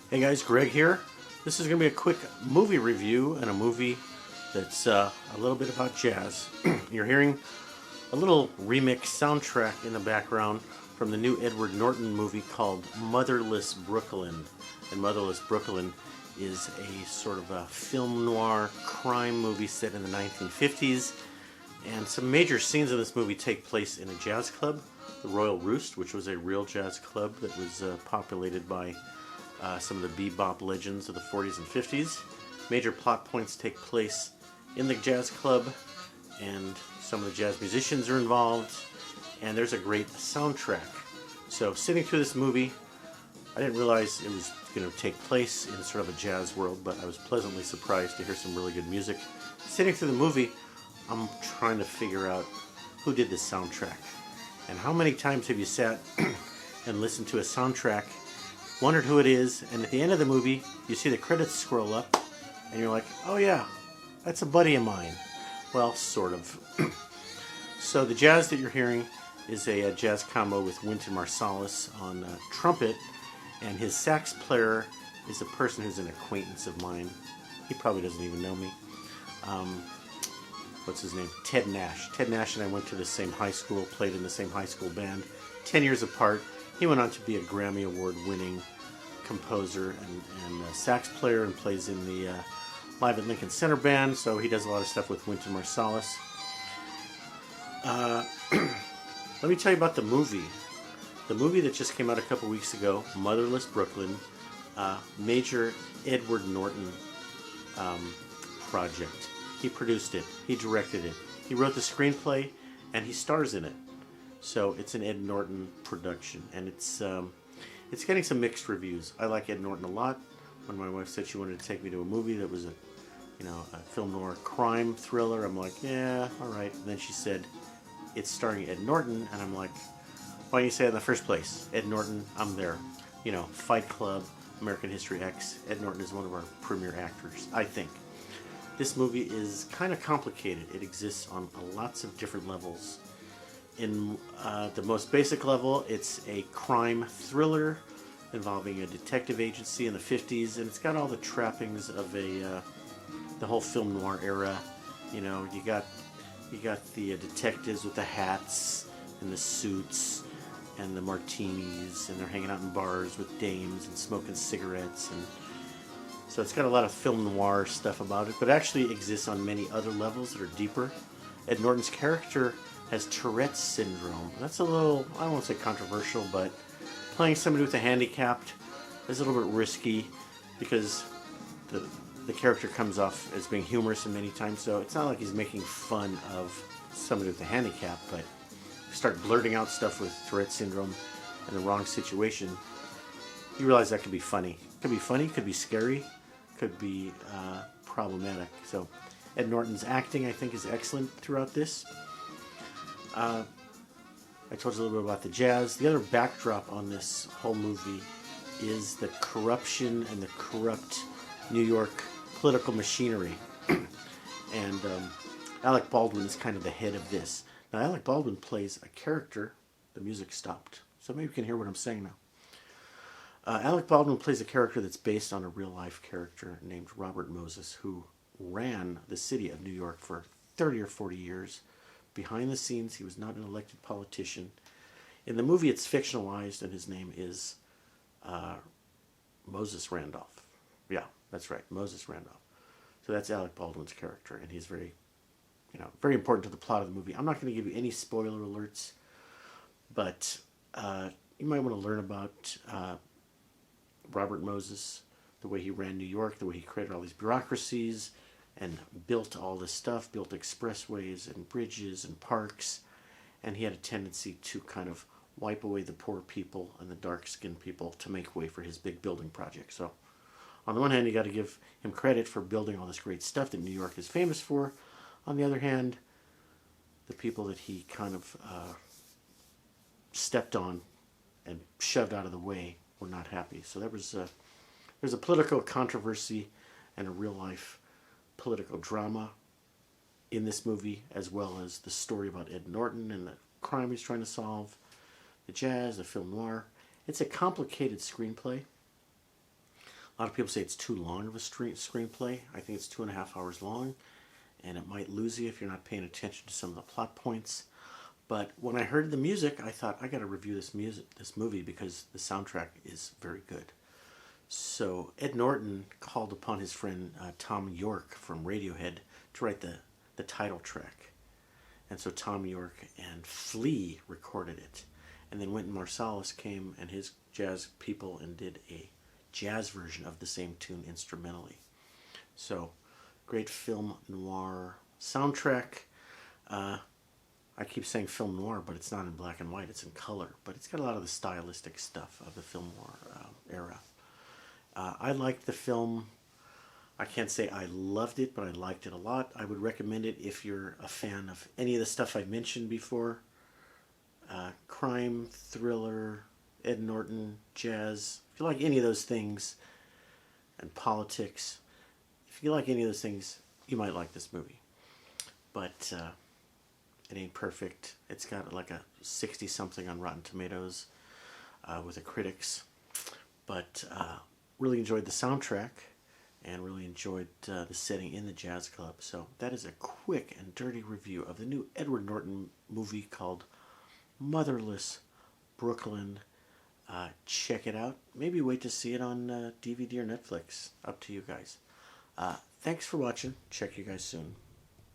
Hey guys, Greg here. This is going to be a quick movie review and a movie that's a little bit about jazz. You're hearing a little remix soundtrack in the background from the new Edward Norton movie called Motherless Brooklyn. And Motherless Brooklyn is a sort of a film noir crime movie set in the 1950s. And some major scenes in this movie take place in a jazz club, the Royal Roost, which was a real jazz club that was populated by some of the bebop legends of the 40s and 50s. Major plot points take place in the jazz club, and some of the jazz musicians are involved, and there's a great soundtrack. So sitting through this movie, I didn't realize it was going to take place in sort of a jazz world, but I was pleasantly surprised to hear some really good music. Sitting through the movie, I'm trying to figure out who did this soundtrack. And how many times have you sat and listened to a soundtrack, wondered who it is, and at the end of the movie, you see the credits scroll up, and you're like, oh yeah, that's a buddy of mine. Well, sort of. So the jazz that you're hearing is a jazz combo with Wynton Marsalis on trumpet, and his sax player is a person who's an acquaintance of mine. He probably doesn't even know me. What's his name? Ted Nash. Ted Nash and I went to the same high school, played in the same high school band, 10 years apart. He went on to be a Grammy Award-winning composer and sax player, and plays in the Live at Lincoln Center band, so he does a lot of stuff with Wynton Marsalis. Let me tell you about the movie. The movie that just came out a couple weeks ago, Motherless Brooklyn, major Edward Norton project. He produced it, he directed it, he wrote the screenplay, and he stars in it. So it's an Ed Norton production, and it's getting some mixed reviews. I like Ed Norton a lot. When my wife said she wanted to take me to a movie that was a film noir crime thriller, I'm like, yeah, all right. And then she said, it's starring Ed Norton, and I'm like, why didn't you say it in the first place? Ed Norton, I'm there. Fight Club, American History X. Ed Norton is one of our premier actors, I think. This movie is kind of complicated. It exists on lots of different levels. In the most basic level, it's a crime thriller involving a detective agency in the 50s, and it's got all the trappings of the whole film noir era. You got the detectives with the hats and the suits and the martinis, and they're hanging out in bars with dames and smoking cigarettes, and so it's got a lot of film noir stuff about it, but it actually exists on many other levels that are deeper. Ed Norton's character has Tourette's syndrome. That's a little, I don't want to say controversial, but playing somebody with a handicap is a little bit risky because the character comes off as being humorous in many times, so it's not like he's making fun of somebody with a handicap, but if you start blurting out stuff with Tourette's syndrome in the wrong situation, you realize that could be funny. Could be funny, could be scary, could be problematic. So Ed Norton's acting, I think, is excellent throughout this. I told you a little bit about the jazz. The other backdrop on this whole movie is the corruption and the corrupt New York political machinery. And Alec Baldwin is kind of the head of this. Now, Alec Baldwin plays a character. The music stopped, so maybe you can hear what I'm saying now. Alec Baldwin plays a character that's based on a real-life character named Robert Moses, who ran the city of New York for 30 or 40 years. Behind the scenes, he was not an elected politician. In the movie, it's fictionalized, and his name is Moses Randolph. Yeah, that's right, Moses Randolph. So that's Alec Baldwin's character, and he's very important to the plot of the movie. I'm not going to give you any spoiler alerts, but you might want to learn about Robert Moses, the way he ran New York, the way he created all these bureaucracies and built all this stuff, built expressways and bridges and parks, and he had a tendency to kind of wipe away the poor people and the dark-skinned people to make way for his big building project. So on the one hand, you got to give him credit for building all this great stuff that New York is famous for. On the other hand, the people that he kind of stepped on and shoved out of the way were not happy. So there's a political controversy and a real-life political drama in this movie, as well as the story about Ed Norton and the crime he's trying to solve, the jazz, the film noir. It's a complicated screenplay. A lot of people say it's too long of a screenplay. I think it's 2.5 hours long, and it might lose you if you're not paying attention to some of the plot points. But when I heard the music, I thought I got to review this movie because the soundtrack is very good. So Ed Norton called upon his friend Tom York from Radiohead to write the title track. And so Tom York and Flea recorded it. And then Wynton Marsalis came and his jazz people and did a jazz version of the same tune instrumentally. So, great film noir soundtrack. I keep saying film noir, but it's not in black and white, it's in color. But it's got a lot of the stylistic stuff of the film noir era. I liked the film. I can't say I loved it, but I liked it a lot. I would recommend it if you're a fan of any of the stuff I mentioned before. Crime, thriller, Ed Norton, jazz. If you like any of those things, and politics, if you like any of those things, you might like this movie. But it ain't perfect. It's got like a 60-something on Rotten Tomatoes with the critics. But really enjoyed the soundtrack and really enjoyed the setting in the jazz club. So that is a quick and dirty review of the new Edward Norton movie called Motherless Brooklyn. Check it out. Maybe wait to see it on DVD or Netflix. Up to you guys. Thanks for watching. Check you guys soon.